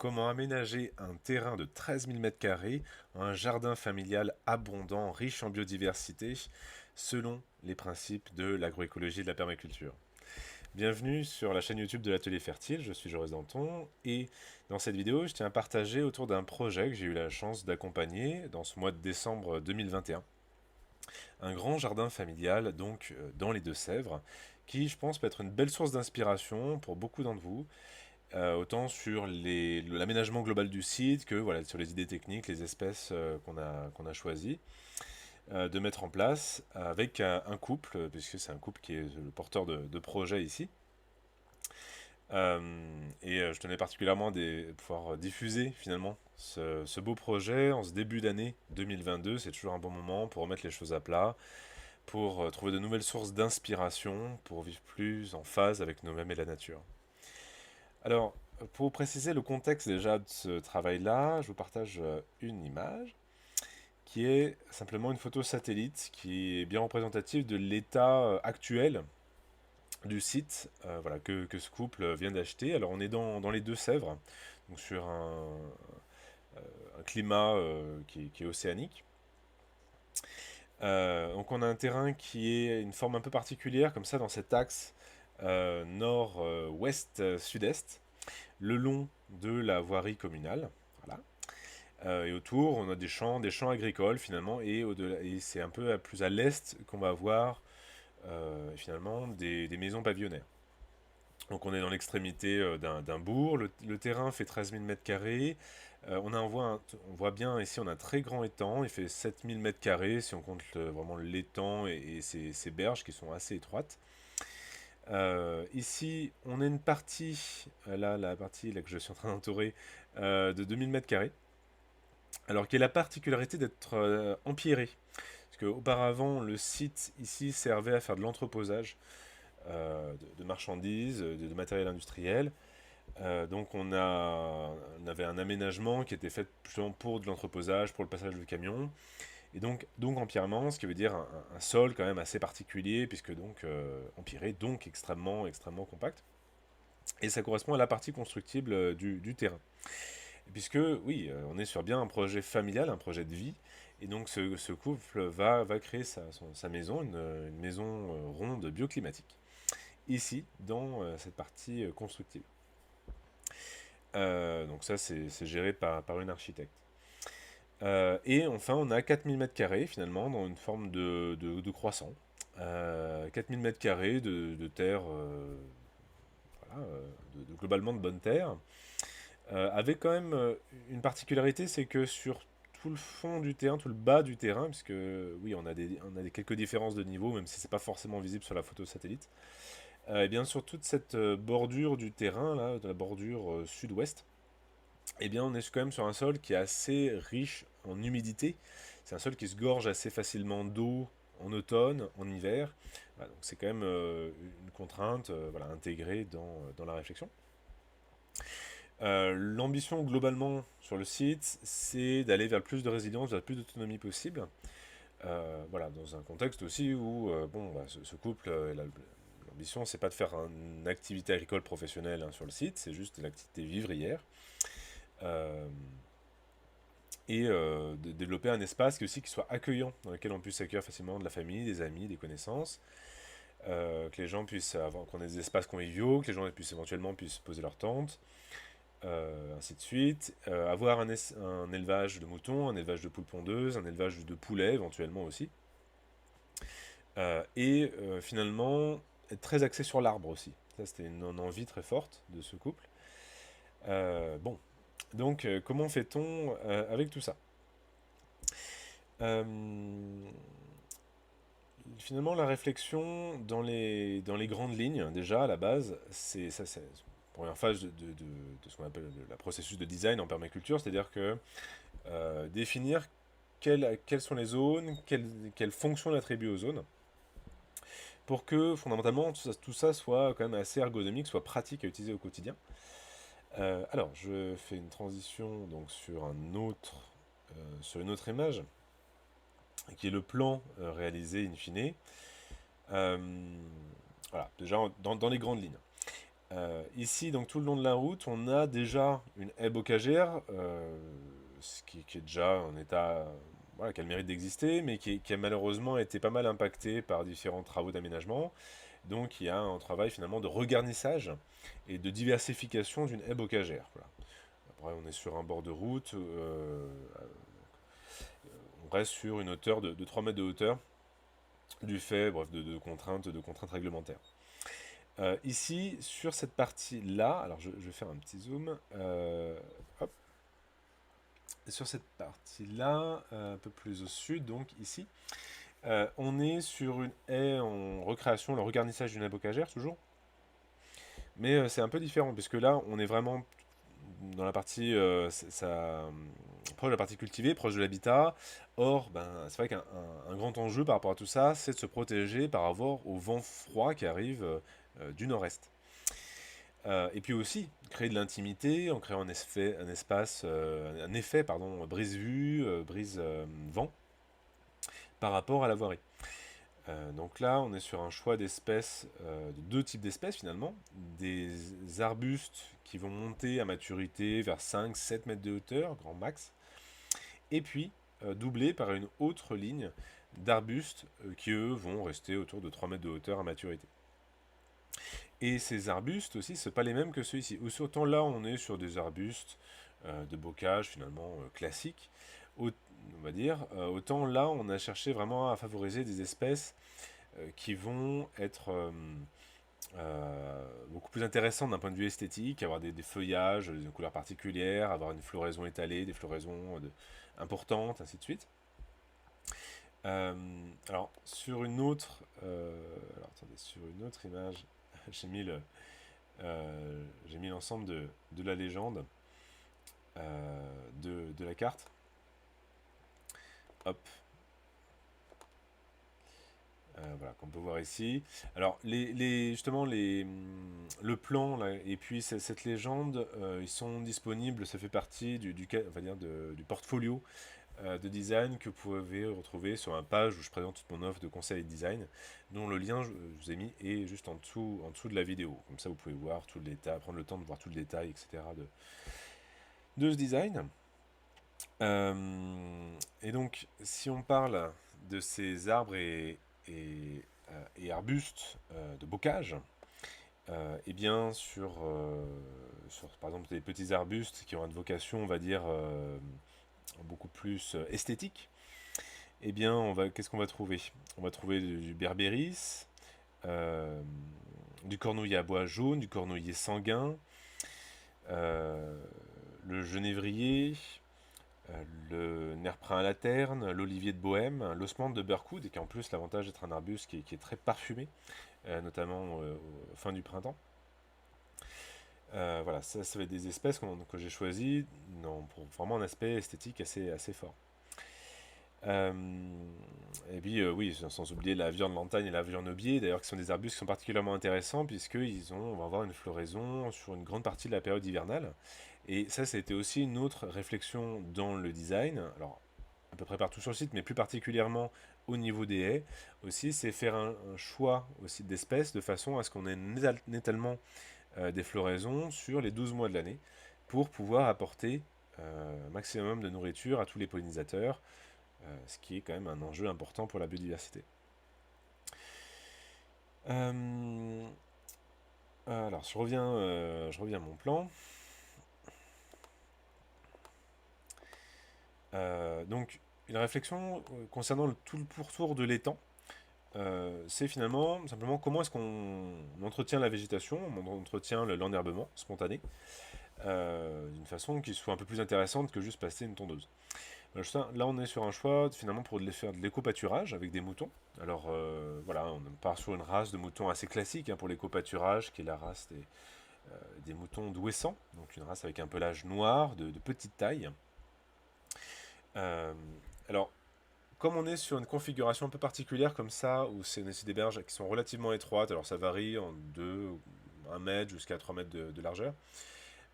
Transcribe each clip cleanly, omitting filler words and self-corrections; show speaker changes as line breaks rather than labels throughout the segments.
Comment aménager un terrain de 13 000 m², un jardin familial abondant, riche en biodiversité, selon les principes de l'agroécologie et de la permaculture. Bienvenue sur la chaîne YouTube de l'Atelier Fertile, je suis Joris Danton et dans cette vidéo je tiens à partager autour d'un projet que j'ai eu la chance d'accompagner dans ce mois de décembre 2021. Un grand jardin familial donc dans les Deux-Sèvres qui je pense peut être une belle source d'inspiration pour beaucoup d'entre vous, autant sur l'aménagement global du site que voilà, sur les idées techniques, les espèces qu'on a choisies de mettre en place avec un couple, puisque c'est un couple qui est le porteur de projet ici. Je tenais particulièrement à pouvoir diffuser finalement ce beau projet en ce début d'année 2022. C'est toujours un bon moment pour remettre les choses à plat, pour trouver de nouvelles sources d'inspiration, pour vivre plus en phase avec nous-mêmes et la nature. Alors, pour préciser le contexte déjà de ce travail-là, je vous partage une image qui est simplement une photo satellite qui est bien représentative de l'état actuel du site voilà, que ce couple vient d'acheter. Alors, on est dans les Deux-Sèvres, donc sur un climat qui est océanique. Donc, on a un terrain qui est une forme un peu particulière, comme ça, dans cet axe nord-ouest-sud-est le long de la voirie communale. Voilà. Et autour, on a des champs agricoles finalement, et c'est un peu plus à l'est qu'on va avoir finalement des maisons pavillonnaires. Donc on est dans l'extrémité d'un bourg, le terrain fait 13 000 m², on voit bien ici on a un très grand étang, il fait 7 000 m² si on compte vraiment l'étang et ses berges qui sont assez étroites. Ici, on a une partie, là, la partie là, que je suis en train d'entourer, de 2000 m², alors qui a la particularité d'être empierré. Parce qu'auparavant, le site ici servait à faire de l'entreposage de marchandises, de matériel industriel. Donc on avait un aménagement qui était fait justement pour de l'entreposage, pour le passage de camions. Et donc empierrement, ce qui veut dire un sol quand même assez particulier, puisque donc empierré, donc extrêmement compact. Et ça correspond à la partie constructible du terrain. Puisque, oui, on est sur bien un projet familial, un projet de vie, et donc ce couple va créer sa maison, une maison ronde bioclimatique, ici, dans cette partie constructive. Donc ça, c'est géré par une architecte. Et enfin, on a 4000 m² finalement, dans une forme de croissant. 4000 m² de terre, voilà, globalement de bonne terre, avec quand même une particularité, c'est que sur tout le fond du terrain, tout le bas du terrain, puisque oui, on a quelques différences de niveau, même si c'est pas forcément visible sur la photo satellite, et bien sur toute cette bordure du terrain, là, de la bordure sud-ouest, eh bien on est quand même sur un sol qui est assez riche en humidité. C'est un sol qui se gorge assez facilement d'eau en automne, en hiver. Voilà, donc c'est quand même une contrainte voilà, intégrée dans la réflexion. L'ambition globalement sur le site, c'est d'aller vers le plus de résilience, vers le plus d'autonomie possible. Voilà, dans un contexte aussi où bon, bah, ce couple, l'ambition, c'est pas de faire une activité agricole professionnelle sur le site, c'est juste l'activité vivrière. Euh, de développer un espace qui soit accueillant, dans lequel on puisse accueillir facilement de la famille, des amis, des connaissances, que les gens puissent avoir, qu'on ait des espaces conviviaux, que les gens puissent éventuellement poser leur tente, ainsi de suite. Avoir un élevage de moutons, un élevage de poules pondeuses, un élevage de poulets éventuellement aussi. Finalement, être très axé sur l'arbre aussi. Ça, c'était une envie très forte de ce couple. Bon, donc comment fait-on avec tout ça? Euh, Finalement, la réflexion dans les grandes lignes, déjà à la base, c'est la première phase de ce qu'on appelle le processus de design en permaculture, c'est-à-dire que définir quelles sont les zones, quelles fonctions on attribue aux zones, pour que fondamentalement tout ça soit quand même assez ergonomique, soit pratique à utiliser au quotidien. Alors, je fais une transition donc sur une autre image, qui est le plan réalisé in fine. Euh, voilà, déjà dans les grandes lignes. Ici, donc tout le long de la route, on a déjà une haie bocagère, qui est déjà en état, voilà, qui a le mérite d'exister, mais qui a malheureusement été pas mal impacté par différents travaux d'aménagement. Donc il y a un travail finalement de regarnissage et de diversification d'une haie bocagère. Voilà. Après, on est sur un bord de route, on reste sur une hauteur de 3 mètres de hauteur, du fait, bref, de contraintes réglementaires. Ici, sur cette partie-là, alors je vais faire un petit zoom. Hop. Sur cette partie-là, un peu plus au sud, donc ici, on est sur une haie en recréation, le regarnissage d'une haie bocagère toujours. Mais c'est un peu différent, puisque là, on est vraiment dans la partie, proche de la partie cultivée, proche de l'habitat. Or, ben, c'est vrai qu'un grand enjeu par rapport à tout ça, c'est de se protéger par rapport au vent froid qui arrive du nord-est. Et puis aussi, créer de l'intimité en créant un effet pardon, brise-vue, brise-vent par rapport à la voirie. Donc là, on est sur un choix d'espèces, de deux types d'espèces finalement. Des arbustes qui vont monter à maturité vers 5-7 mètres de hauteur, grand max. Et puis, doublé par une autre ligne d'arbustes qui, eux, vont rester autour de 3 mètres de hauteur à maturité. Et ces arbustes aussi, ce pas les mêmes que ceux-ci. Autant là, on est sur des arbustes de bocage finalement classiques, on va dire. Autant là, on a cherché vraiment à favoriser des espèces qui vont être beaucoup plus intéressantes d'un point de vue esthétique, avoir des feuillages, des couleurs particulières, avoir une floraison étalée, des floraisons importantes, ainsi de suite. Alors, attendez, sur une autre image, j'ai mis l'ensemble de la légende de la carte. Hop. Voilà, qu'on peut voir ici. Alors, justement, le plan là, et puis cette légende, ils sont disponibles, ça fait partie on va dire du portfolio de design que vous pouvez retrouver sur une page où je présente toute mon offre de conseil design, dont le lien, je vous ai mis, est juste en dessous de la vidéo. Comme ça, vous pouvez voir tout le détail, prendre le temps de voir tout le détail, etc. de ce design. Et donc, si on parle de ces arbres et arbustes de bocage, et bien sur par exemple des petits arbustes qui ont une vocation, on va dire, beaucoup plus esthétique, eh bien, qu'est-ce qu'on va trouver? On va trouver du berbéris, euh, du cornouiller à bois jaune, du cornouiller sanguin, euh, le genévrier, le nerprin à la terne, l'olivier de Bohême, l'osmande de Burkwood, et qui a en plus l'avantage d'être un arbuste qui est très parfumé, notamment fin du printemps. Voilà, ça va être des espèces que j'ai choisies pour vraiment un aspect esthétique assez fort. Euh, et puis oui, sans oublier la viande lantagne et la viande aubier, d'ailleurs, qui sont des arbustes qui sont particulièrement intéressants on va avoir une floraison sur une grande partie de la période hivernale. Et ça a été aussi une autre réflexion dans le design. Alors, à peu près partout sur le site, mais plus particulièrement au niveau des haies aussi, c'est faire un choix aussi d'espèces de façon à ce qu'on ait un étalement des floraisons sur les 12 mois de l'année pour pouvoir apporter un maximum de nourriture à tous les pollinisateurs, ce qui est quand même un enjeu important pour la biodiversité. Alors, je reviens à mon plan. Donc, une réflexion concernant tout le pourtour de l'étang, c'est finalement simplement comment est-ce qu'on entretient la végétation, on entretient l'enherbement spontané, d'une façon qui soit un peu plus intéressante que juste passer une tondeuse. Là, on est sur un choix finalement pour faire de l'éco-pâturage avec des moutons. Alors voilà, on part sur une race de moutons assez classique pour l'éco-pâturage, qui est la race des moutons d'Ouessant, donc une race avec un pelage noir de petite taille. Euh, alors, comme on est sur une configuration un peu particulière comme ça, où c'est des berges qui sont relativement étroites, alors ça varie en 1 mètre jusqu'à 3 mètres de largeur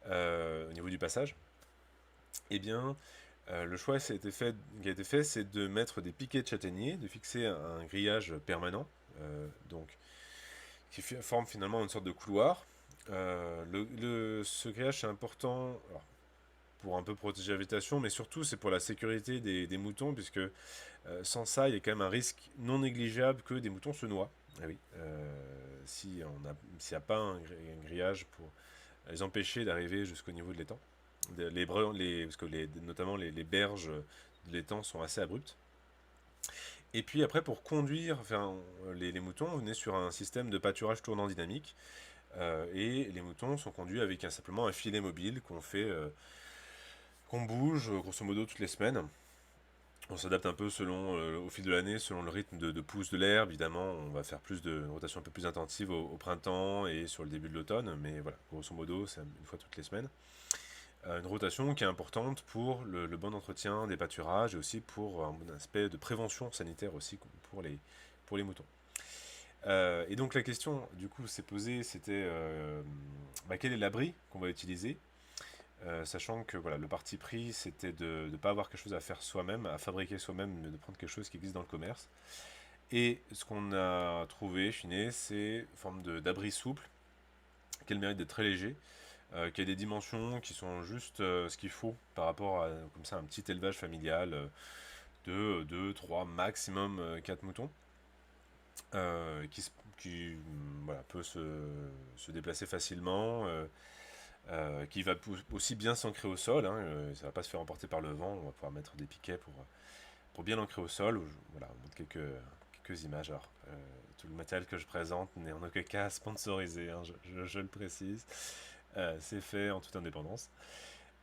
au niveau du passage, eh bien, le choix qui a été fait, c'est de mettre des piquets de châtaignier, de fixer un grillage permanent, donc qui forme finalement une sorte de couloir, Ce grillage, c'est important alors, pour un peu protéger la végétation, mais surtout c'est pour la sécurité des moutons, puisque sans ça, il y a quand même un risque non négligeable que des moutons se noient. Ah oui, si s'il n'y a pas un grillage pour les empêcher d'arriver jusqu'au niveau de l'étang. Parce que notamment les berges de l'étang sont assez abruptes. Et puis après, pour conduire enfin, les moutons, on est sur un système de pâturage tournant dynamique. Et les moutons sont conduits avec simplement un filet mobile qu'on bouge grosso modo toutes les semaines. On s'adapte un peu au fil de l'année, selon le rythme de pousse de l'herbe. Évidemment, on va faire une rotation un peu plus intensive au printemps et sur le début de l'automne. Mais voilà, grosso modo, c'est une fois toutes les semaines. Une rotation qui est importante pour le bon entretien des pâturages et aussi pour un aspect de prévention sanitaire aussi pour les moutons. Et donc la question du coup s'est posée, c'était quel est l'abri qu'on va utiliser, sachant que voilà, le parti pris c'était de ne pas avoir quelque chose à faire soi-même, à fabriquer soi-même, mais de prendre quelque chose qui existe dans le commerce. Et ce qu'on a trouvé, finé, c'est une forme d'abri souple, qui a le mérite d'être très léger, qui a des dimensions qui sont juste ce qu'il faut par rapport à comme ça, un petit élevage familial de 2, 3, maximum 4 moutons, qui voilà, peut se déplacer facilement, qui va aussi bien s'ancrer au sol, hein, ça va pas se faire emporter par le vent, on va pouvoir mettre des piquets pour bien l'ancrer au sol. Voilà, on montre quelques images. Alors, tout le matériel que je présente n'est en aucun cas sponsorisé, hein, je le précise. C'est fait en toute indépendance.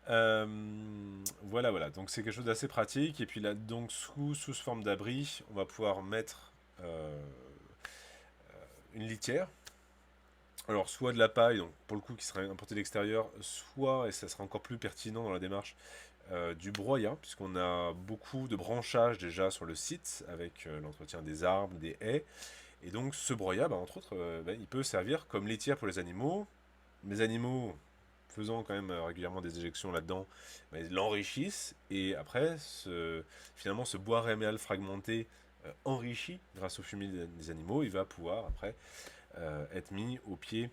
Voilà. Donc c'est quelque chose d'assez pratique. Et puis là, donc sous forme d'abri, on va pouvoir mettre une litière. Alors soit de la paille, donc pour le coup qui serait importée de l'extérieur, soit, et ça sera encore plus pertinent dans la démarche, du broyat, puisqu'on a beaucoup de branchages déjà sur le site, avec l'entretien des arbres, des haies. Et donc ce broyat, entre autres, il peut servir comme litière pour les animaux. Les animaux faisant quand même régulièrement des éjections là-dedans, ils l'enrichissent, et après, finalement, ce bois réméal fragmenté enrichi grâce au fumier des animaux, il va pouvoir après être mis au pied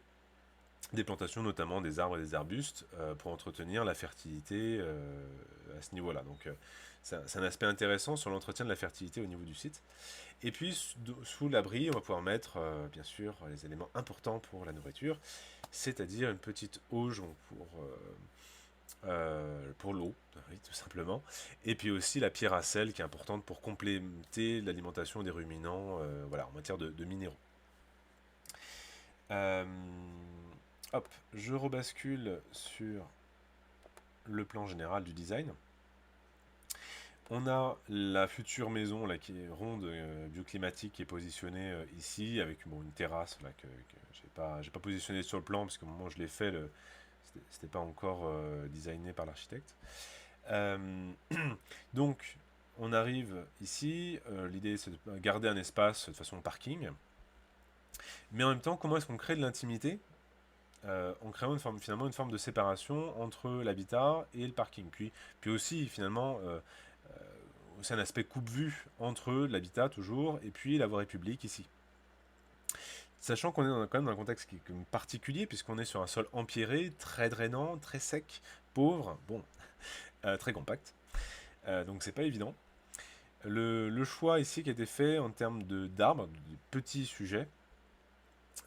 des plantations, notamment des arbres et des arbustes, pour entretenir la fertilité à ce niveau-là. Donc c'est un aspect intéressant sur l'entretien de la fertilité au niveau du site. Et puis sous l'abri, on va pouvoir mettre bien sûr les éléments importants pour la nourriture, c'est-à-dire une petite auge pour l'eau, oui, tout simplement. Et puis aussi la pierre à sel qui est importante pour compléter l'alimentation des ruminants voilà, en matière de minéraux. Euh, Hop, je rebascule sur le plan général du design. On a la future maison là, qui est ronde, bioclimatique, qui est positionnée ici, avec une terrasse là, que j'ai pas positionné sur le plan, parce qu'au moment où je l'ai fait, c'était pas encore designé par l'architecte. Donc, on arrive ici, l'idée c'est de garder un espace de façon parking, mais en même temps, comment est-ce qu'on crée de l'intimité en créant finalement une forme de séparation entre l'habitat et le parking. Puis aussi, finalement, c'est un aspect coupe-vue entre l'habitat toujours et puis la voirie publique ici. Sachant qu'on est quand même dans un contexte qui est particulier, puisqu'on est sur un sol empierré, très drainant, très sec, pauvre, très compact. Donc c'est pas évident. Le choix ici qui a été fait en termes d'arbres, de petits sujets,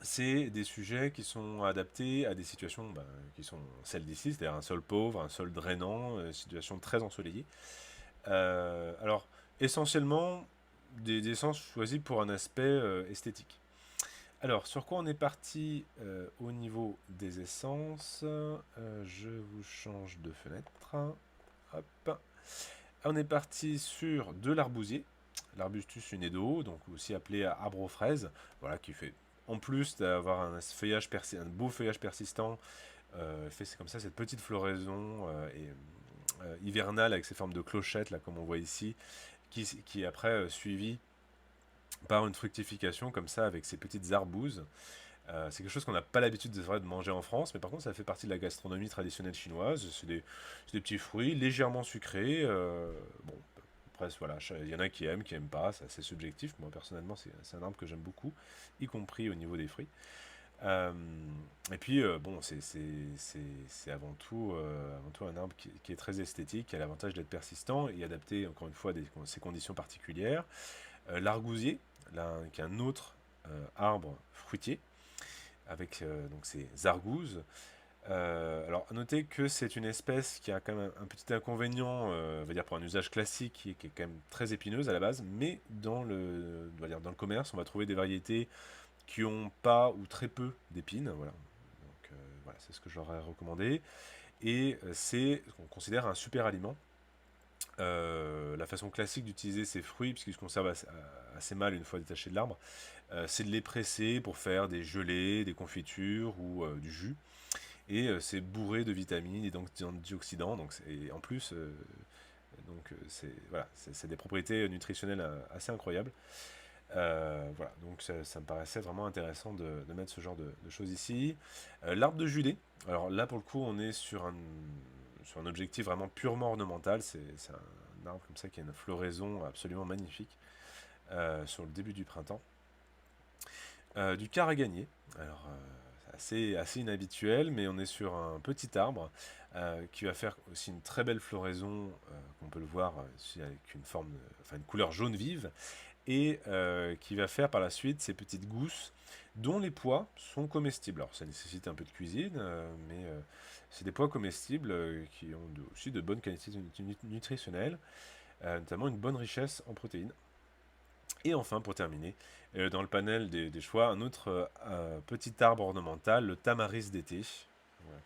c'est des sujets qui sont adaptés à des situations qui sont celles d'ici, c'est-à-dire un sol pauvre, un sol drainant, situation très ensoleillée. Alors, essentiellement, des essences choisies pour un aspect esthétique. Alors, sur quoi on est parti au niveau des essences je vous change de fenêtre. Hop. On est parti sur de l'arbousier, l'Arbustus unedo, donc aussi appelé arbre aux fraises, voilà, qui fait, en plus d'avoir un beau feuillage persistant, fait comme ça cette petite floraison hivernale avec ses formes de clochettes, là, comme on voit ici, qui est après suivie par une fructification comme ça avec ces petites arbouses. C'est quelque chose qu'on n'a pas l'habitude de manger en France, mais par contre ça fait partie de la gastronomie traditionnelle chinoise. C'est des petits fruits légèrement sucrés. Bon, après voilà, il y en a qui aiment pas, c'est assez subjectif. Moi personnellement c'est un arbre que j'aime beaucoup, y compris au niveau des fruits. Euh, et puis, bon, c'est avant tout un arbre qui est très esthétique, qui a l'avantage d'être persistant et adapté, encore une fois, à ces conditions particulières. L'argousier, là, qui est un autre arbre fruitier, avec donc ces argouzes. Alors, à noter que c'est une espèce qui a quand même un petit inconvénient, on va dire pour un usage classique, qui est quand même très épineuse à la base, mais on va dire dans le commerce, on va trouver des variétés qui ont pas ou très peu d'épines, voilà. Donc voilà, c'est ce que j'aurais recommandé. Et c'est ce qu'on considère un super aliment. La façon classique d'utiliser ces fruits, puisqu'ils se conservent assez mal une fois détachés de l'arbre, c'est de les presser pour faire des gelées, des confitures ou du jus. Et c'est bourré de vitamines et d'antioxydants. Donc en plus, c'est voilà, c'est des propriétés nutritionnelles assez incroyables. Voilà, donc ça me paraissait vraiment intéressant de mettre ce genre de choses ici. L'arbre de Judée. Alors là, pour le coup, on est sur un objectif vraiment purement ornemental. C'est un arbre comme ça qui a une floraison absolument magnifique sur le début du printemps. Du caragagnier. Alors, assez inhabituel, mais on est sur un petit arbre qui va faire aussi une très belle floraison, qu'on peut le voir ici avec une forme, enfin une couleur jaune vive, et qui va faire par la suite ces petites gousses dont les pois sont comestibles. Alors ça nécessite un peu de cuisine, mais c'est des pois comestibles qui ont aussi de bonnes qualités nutritionnelles, notamment une bonne richesse en protéines. Et enfin, pour terminer, dans le panel des choix, un autre petit arbre ornemental, le tamaris d'été, voilà,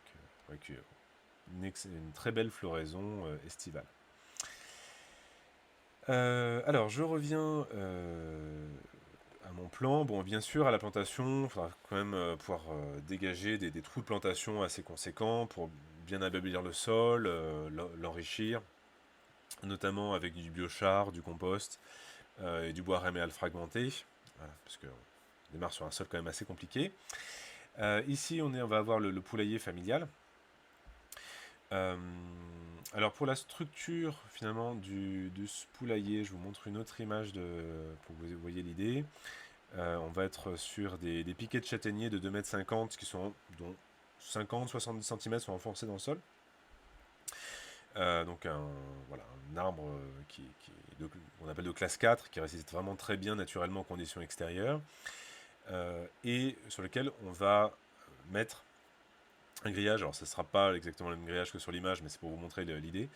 avec une très belle floraison estivale. Alors, je reviens à mon plan. Bon, bien sûr, à la plantation, il faudra quand même pouvoir dégager des trous de plantation assez conséquents pour bien ababir le sol, l'enrichir, notamment avec du biochar, du compost et du bois réméal fragmenté, voilà, parce qu'on démarre sur un sol quand même assez compliqué. Ici, on va avoir le poulailler familial. Euh, alors pour la structure finalement de ce poulailler, je vous montre une autre image pour que vous voyez l'idée. On va être sur des piquets de châtaignier de 2,50 m dont 50-70 cm sont enfoncés dans le sol. Donc voilà, un arbre on appelle de classe 4, qui résiste vraiment très bien naturellement aux conditions extérieures, et sur lequel on va mettre un grillage. Alors ce ne sera pas exactement le même grillage que sur l'image, mais c'est pour vous montrer l'idée.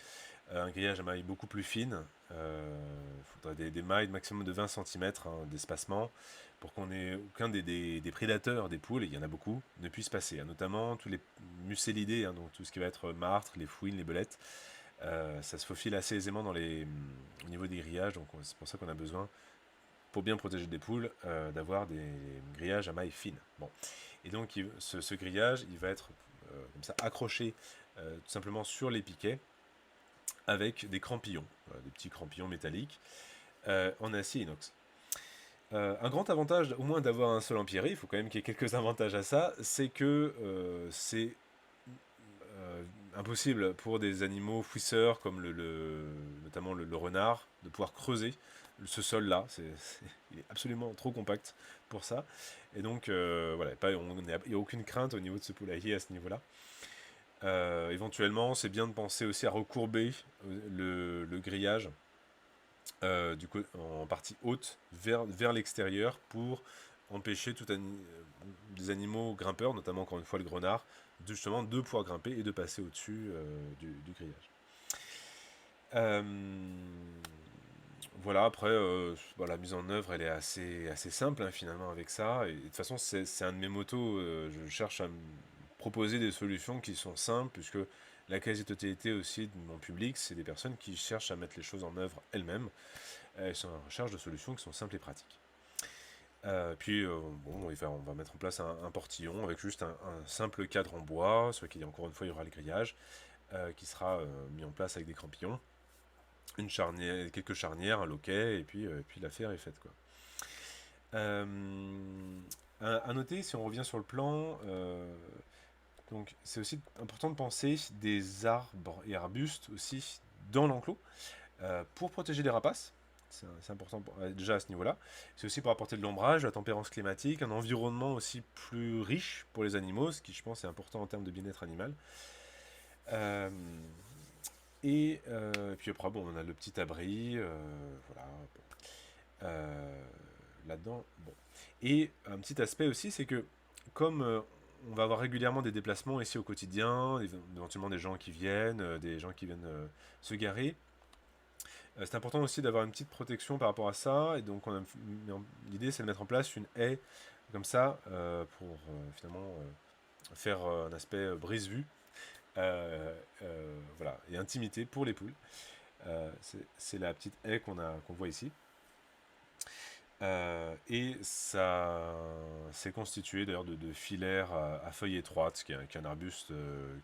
Un grillage à mailles beaucoup plus fines. Il faudrait des mailles de maximum de 20 cm d'espacement pour qu'on ait aucun des prédateurs des poules, et il y en a beaucoup, ne puisse passer. Notamment tous les mucélidés, donc tout ce qui va être martres, les fouines, les belettes. Ça se faufile assez aisément au niveau des grillages, donc c'est pour ça qu'on a besoin, pour bien protéger des poules, d'avoir des grillages à mailles fines. Bon. Et donc ce grillage, il va être comme ça accroché tout simplement sur les piquets avec des crampillons, des petits crampillons métalliques en acier inox. Un grand avantage, au moins d'avoir un sol empierré, il faut quand même qu'il y ait quelques avantages à ça, c'est que c'est impossible pour des animaux fouisseurs comme notamment le renard de pouvoir creuser ce sol-là. Il est absolument trop compact pour ça. Et donc, voilà, il n'y a aucune crainte au niveau de ce poulailler à ce niveau-là. Éventuellement, c'est bien de penser aussi à recourber le grillage en partie haute vers l'extérieur pour empêcher des animaux grimpeurs, notamment encore une fois le grenard, justement de pouvoir grimper et de passer au-dessus du grillage. Euh, voilà, après, la mise en œuvre, elle est assez simple finalement avec ça. Et de toute façon, c'est un de mes motos. Je cherche à me proposer des solutions qui sont simples, puisque la quasi-totalité aussi de mon public, c'est des personnes qui cherchent à mettre les choses en œuvre elles-mêmes. Elles sont en recherche de solutions qui sont simples et pratiques. Puis, bon, on va mettre en place un portillon avec juste un simple cadre en bois, sur lequel, encore une fois, il y aura le grillage, qui sera mis en place avec des crampillons, quelques charnières, un loquet, et puis l'affaire est faite, quoi. Euh, à noter, si on revient sur le plan, donc c'est aussi important de penser des arbres et arbustes aussi dans l'enclos pour protéger les rapaces. c'est important déjà à ce niveau-là. C'est aussi pour apporter de l'ombrage, la tempérance climatique, un environnement aussi plus riche pour les animaux, ce qui je pense est important en termes de bien-être animal. Euh, et puis après, bon, on a le petit abri, voilà, euh, là-dedans. Bon. Et un petit aspect aussi, c'est que comme on va avoir régulièrement des déplacements ici au quotidien, éventuellement des gens qui viennent, des gens qui viennent se garer, c'est important aussi d'avoir une petite protection par rapport à ça. Et donc l'idée c'est de mettre en place une haie comme ça pour finalement faire un aspect brise-vue. Voilà, et intimité pour les poules. C'est la petite haie qu'on voit ici. Et ça c'est constitué d'ailleurs de filaires à feuilles étroites, qui est un arbuste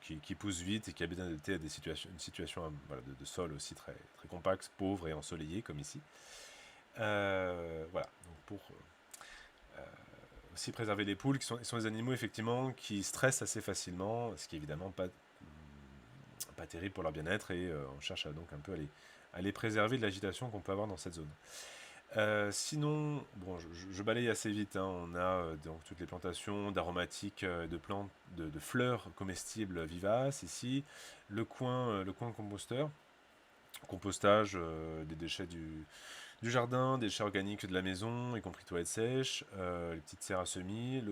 qui pousse vite et qui a bien adapté à une situation voilà, de sol aussi très, très compacte, pauvre et ensoleillé comme ici. Voilà, donc pour aussi préserver les poules, qui sont des animaux effectivement qui stressent assez facilement, ce qui est évidemment pas terrible pour leur bien-être, et on cherche donc un peu à les préserver de l'agitation qu'on peut avoir dans cette zone. Sinon, bon, je balaye assez vite, hein. On a donc toutes les plantations d'aromatiques, de plantes, de fleurs comestibles vivaces ici, le coin composteur, compostage des déchets du jardin, des déchets organiques de la maison, y compris toilettes sèches, les petites serres à semis,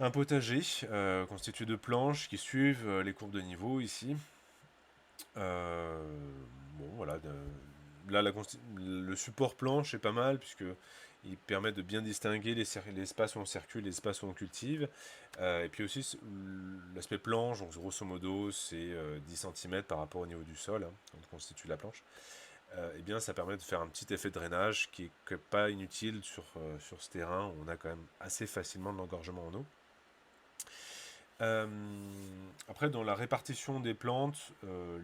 un potager constitué de planches qui suivent les courbes de niveau ici. Euh, bon, voilà. Là, le support planche est pas mal, puisque il permet de bien distinguer les espaces où on circule, les espaces où on cultive. Et puis aussi, l'aspect planche, donc grosso modo, c'est 10 cm par rapport au niveau du sol, hein, quand on constitue la planche. Et bien, ça permet de faire un petit effet de drainage qui est pas inutile sur ce terrain où on a quand même assez facilement de l'engorgement en eau. Euh, Après, dans la répartition des plantes,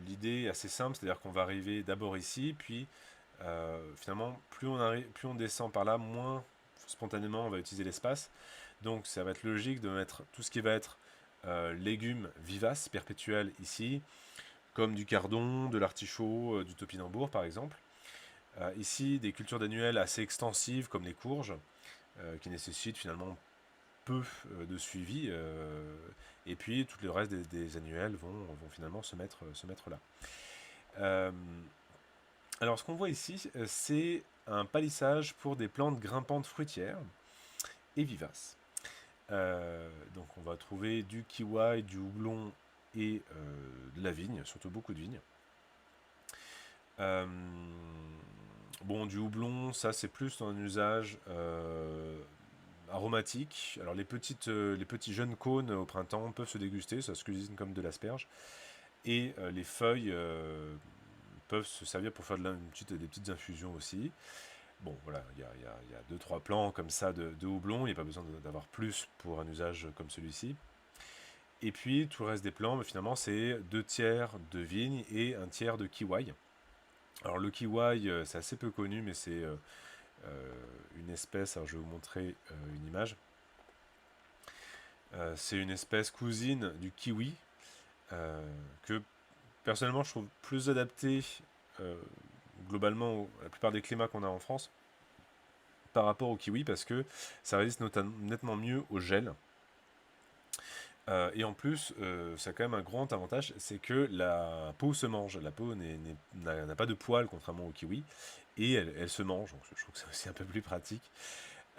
l'idée est assez simple, c'est-à-dire qu'on va arriver d'abord ici, puis finalement, plus on descend par là, moins spontanément on va utiliser l'espace. Donc, ça va être logique de mettre tout ce qui va être légumes vivaces, perpétuels ici, comme du cardon, de l'artichaut, du topinambour par exemple. Ici, des cultures d'annuels assez extensives comme les courges, qui nécessitent finalement peu de suivi, et puis tout le reste des annuels vont finalement se mettre là. Euh, alors ce qu'on voit ici, c'est un palissage pour des plantes grimpantes fruitières et vivaces. Donc on va trouver du kiwi, du houblon et de la vigne, surtout beaucoup de vigne. Euh, bon, du houblon, ça c'est plus dans un usage aromatique. Alors les petits jeunes cônes au printemps peuvent se déguster, ça se cuisine comme de l'asperge. Et les feuilles peuvent se servir pour faire des petites infusions aussi. Bon, voilà, il y a 2-3 plants comme ça de houblon, il n'y a pas besoin d'avoir plus pour un usage comme celui-ci. Et puis tout le reste des plants, mais finalement, c'est 2 tiers de vigne et 1 tiers de kiwi. Alors le kiwi, c'est assez peu connu, mais c'est une espèce, alors je vais vous montrer une image. C'est une espèce cousine du kiwi, que personnellement je trouve plus adapté euh, globalement à la plupart des climats qu'on a en France par rapport au kiwi, parce que ça résiste nettement mieux au gel. Et en plus, ça a quand même un grand avantage, c'est que la peau se mange. La peau n'a pas de poils, contrairement au kiwi, et elle se mange. Donc je trouve que c'est aussi un peu plus pratique.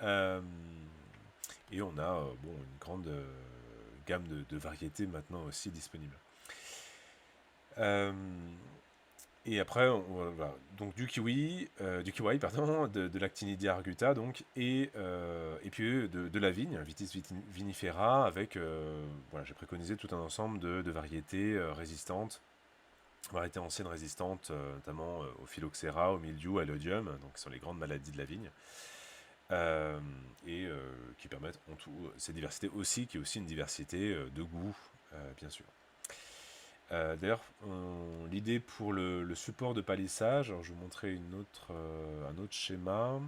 Euh, et on a bon, une grande gamme de variétés maintenant aussi disponibles. Euh, Et après, voilà. Donc du kiwi, pardon, de l'Actinidia arguta, donc, et puis de la vigne, Vitis vinifera, avec, voilà, j'ai préconisé tout un ensemble de variétés résistantes, variétés anciennes résistantes, notamment au phylloxéra, au mildiou, à l'oïdium, donc qui sont les grandes maladies de la vigne, euh, et qui permettent en tout cette diversité aussi, qui est aussi une diversité de goût, bien sûr. D'ailleurs, l'idée pour le support de palissage, alors je vais vous montrer un autre schéma.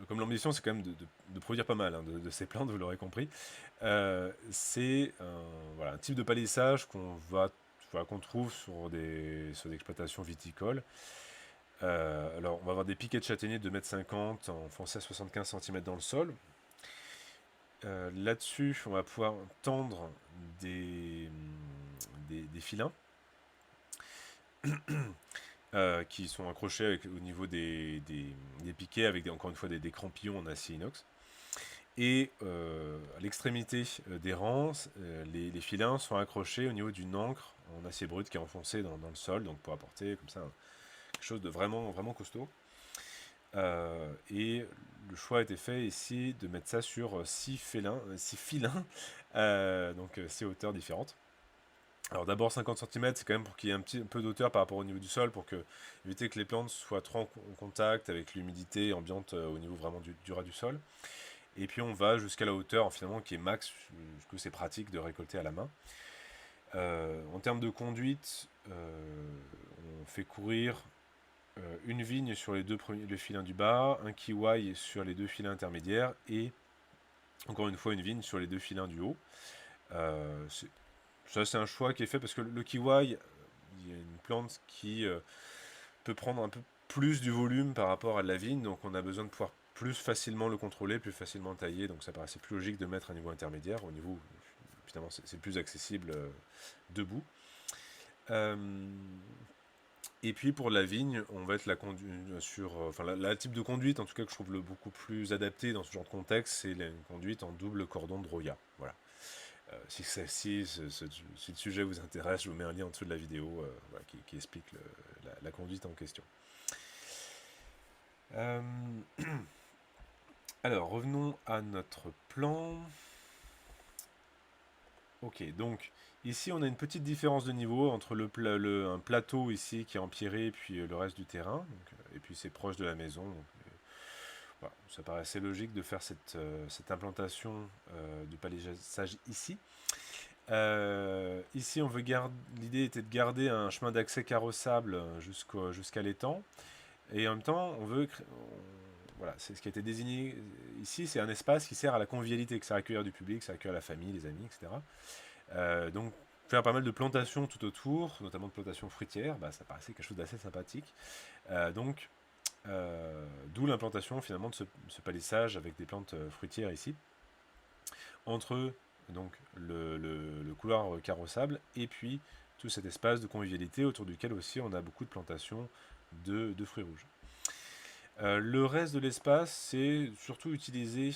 Comme l'ambition, c'est quand même de produire pas mal, hein, de ces plantes, vous l'aurez compris. C'est voilà, un type de palissage qu'on trouve sur des exploitations viticoles. Alors, on va avoir des piquets de châtaigniers de 2,50 m enfoncés à 75 cm dans le sol. Là-dessus, on va pouvoir tendre des, des filins qui sont accrochés au niveau des piquets avec encore une fois des crampillons en acier inox. Et à l'extrémité des rangs, les filins sont accrochés au niveau d'une ancre en acier brut qui est enfoncée dans le sol, donc pour apporter comme ça quelque chose de vraiment, vraiment costaud. Et le choix a été fait ici de mettre ça sur 6 filins, donc 6 hauteurs différentes. Alors d'abord 50 cm, c'est quand même pour qu'il y ait un petit peu d'auteur par rapport au niveau du sol, pour éviter que les plantes soient trop en contact avec l'humidité ambiante au niveau vraiment du ras du sol. Et puis on va jusqu'à la hauteur finalement qui est max, que c'est pratique de récolter à la main. En termes de conduite, on fait courir une vigne sur les deux premiers filins du bas, un kiwai sur les deux filins intermédiaires et encore une fois une vigne sur les deux filins du haut. Ça c'est un choix qui est fait parce que le kiwai, il y a une plante qui peut prendre un peu plus du volume par rapport à la vigne, donc on a besoin de pouvoir plus facilement le contrôler, plus facilement tailler, donc ça paraissait plus logique de mettre un niveau intermédiaire, au niveau, finalement c'est plus accessible debout. Et puis pour la vigne, on va être la sur, enfin la type de conduite en tout cas que je trouve beaucoup plus adapté dans ce genre de contexte, c'est une conduite en double cordon de Roya. Voilà. Si le sujet vous intéresse, je vous mets un lien en dessous de la vidéo voilà, qui explique la conduite en question. Alors, revenons à notre plan. Ok, donc ici on a une petite différence de niveau entre un plateau ici qui est empierré et puis le reste du terrain. Donc, et puis c'est proche de la maison. Donc, voilà, ça paraît assez logique de faire cette implantation de palissage ici. Ici, l'idée était de garder un chemin d'accès carrossable jusqu'à l'étang. Et en même temps, voilà, c'est ce qui a été désigné ici, c'est un espace qui sert à la convivialité, qui sert à accueillir du public, ça accueille la famille, les amis, etc. Donc, faire pas mal de plantations tout autour, notamment de plantations fruitières, ça paraissait quelque chose d'assez sympathique. Donc, d'où l'implantation finalement de ce palissage avec des plantes fruitières ici. Entre donc le couloir carrossable et puis tout cet espace de convivialité autour duquel aussi on a beaucoup de plantations de fruits rouges. Le reste de l'espace, c'est surtout utilisé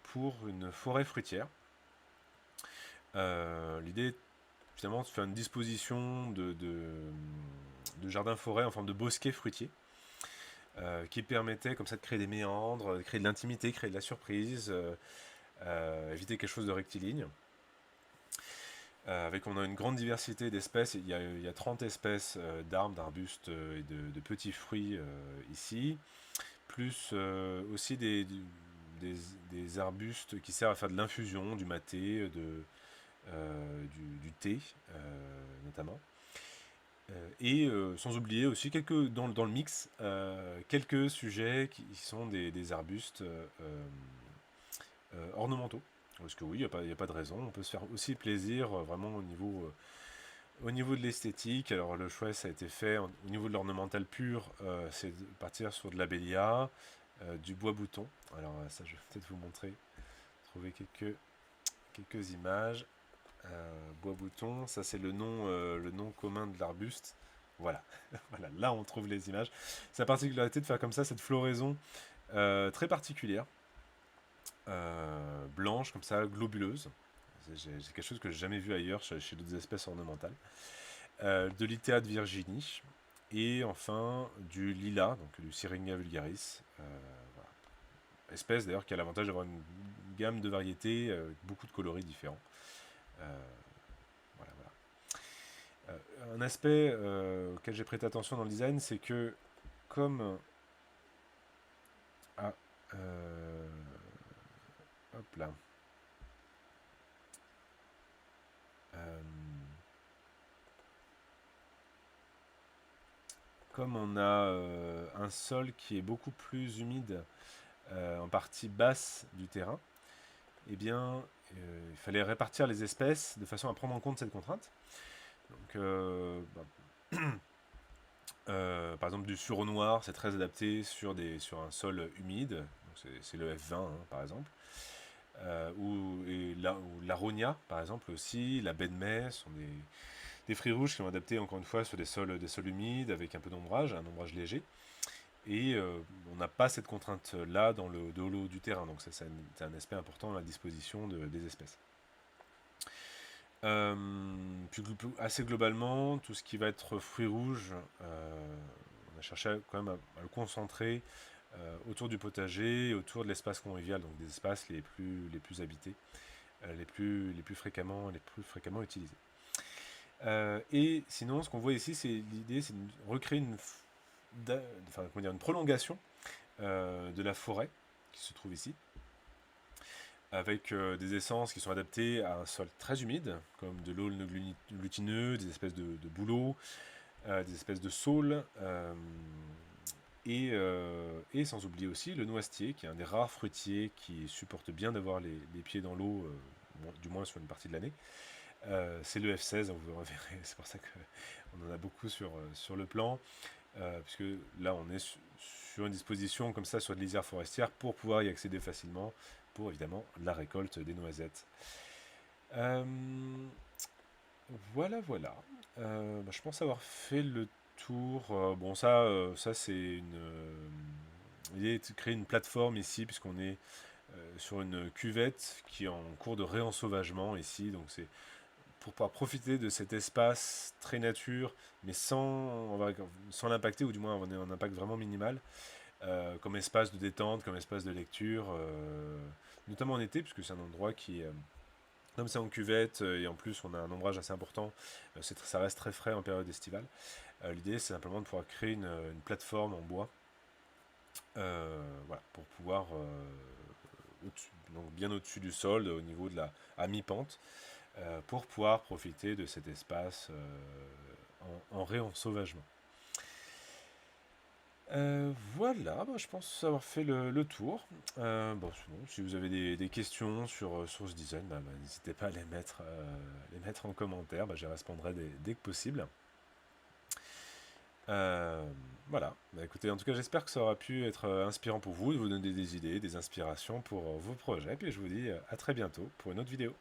pour une forêt fruitière. L'idée, finalement, de faire une disposition de jardin-forêt en forme de bosquet fruitier, qui permettait comme ça de créer des méandres, de créer de l'intimité, créer de la surprise, éviter quelque chose de rectiligne. On a une grande diversité d'espèces, il y a 30 espèces d'arbres, d'arbustes et de petits fruits ici, plus aussi des arbustes qui servent à faire de l'infusion, du maté, du thé notamment. Et sans oublier aussi dans le mix, quelques sujets qui sont des arbustes ornementaux. Parce que oui, il n'y a pas de raison. On peut se faire aussi plaisir vraiment au niveau de l'esthétique. Alors le choix, ça a été fait au niveau de l'ornemental pur, c'est de partir sur de l'abélia, du bois bouton. Alors ça, je vais peut-être vous montrer, trouver quelques images. Bois bouton, ça c'est le nom commun de l'arbuste. Voilà. Voilà, là on trouve les images. C'est la particularité de faire comme ça cette floraison très particulière. Blanche, comme ça, globuleuse. C'est quelque chose que j'ai jamais vu ailleurs chez d'autres espèces ornementales. De l'Itea de Virginie. Et enfin du lilas, donc du Syringa vulgaris. Voilà. Espèce d'ailleurs qui a l'avantage d'avoir une gamme de variétés, beaucoup de coloris différents. Voilà, voilà. Un aspect auquel j'ai prêté attention dans le design, c'est que comme... Ah, hop là. Comme on a un sol qui est beaucoup plus humide en partie basse du terrain, eh bien, il fallait répartir les espèces de façon à prendre en compte cette contrainte. Donc, Par exemple, du sureau noir, c'est très adapté sur un sol humide. C'est le F20, hein, par exemple. Ou l'aronia, par exemple, aussi. La baie de mai sont des fruits rouges qui sont adaptés, encore une fois, sur des sols humides, avec un peu d'ombrage, un ombrage léger. Et on n'a pas cette contrainte-là dans le dos du terrain. Donc ça, c'est un aspect important dans la disposition des espèces. Euh, Assez globalement, tout ce qui va être fruits rouges, on a cherché quand même à le concentrer autour du potager, autour de l'espace convivial, donc des espaces les plus habités, les plus fréquemment utilisés. Et sinon, ce qu'on voit ici, c'est l'idée, c'est de recréer une prolongation de la forêt qui se trouve ici, avec des essences qui sont adaptées à un sol très humide, comme de l'aulne glutineux, des espèces de bouleaux, des espèces de saules, et sans oublier aussi le noisetier, qui est un des rares fruitiers qui supporte bien d'avoir les pieds dans l'eau, du moins sur une partie de l'année. C'est le F16, hein, vous le reverrez, c'est pour ça qu'on en a beaucoup sur le plan, puisque là on est sur une disposition comme ça sur de lisière forestière pour pouvoir y accéder facilement, pour évidemment la récolte des noisettes. Euh, voilà. Je pense avoir fait le tour. Bon, ça c'est l'idée est de créer une plateforme ici, puisqu'on est sur une cuvette qui est en cours de réensauvagement ici, donc c'est pour pouvoir profiter de cet espace très nature, mais sans l'impacter, ou du moins avoir un impact vraiment minimal, comme espace de détente, comme espace de lecture, notamment en été, puisque c'est un endroit qui, comme c'est en cuvette, et en plus on a un ombrage assez important, ça reste très frais en période estivale. L'idée c'est simplement de pouvoir créer une plateforme en bois, voilà, pour pouvoir, donc bien au-dessus du sol, au niveau de à mi-pente, pour pouvoir profiter de cet espace en réensauvagement. Voilà, je pense avoir fait le tour. Sinon, si vous avez des questions sur Source Design, n'hésitez pas à les mettre en commentaire, j'y répondrai dès que possible. Euh, voilà, écoutez, en tout cas j'espère que ça aura pu être inspirant pour vous, de vous donner des idées, des inspirations pour vos projets, puis je vous dis à très bientôt pour une autre vidéo.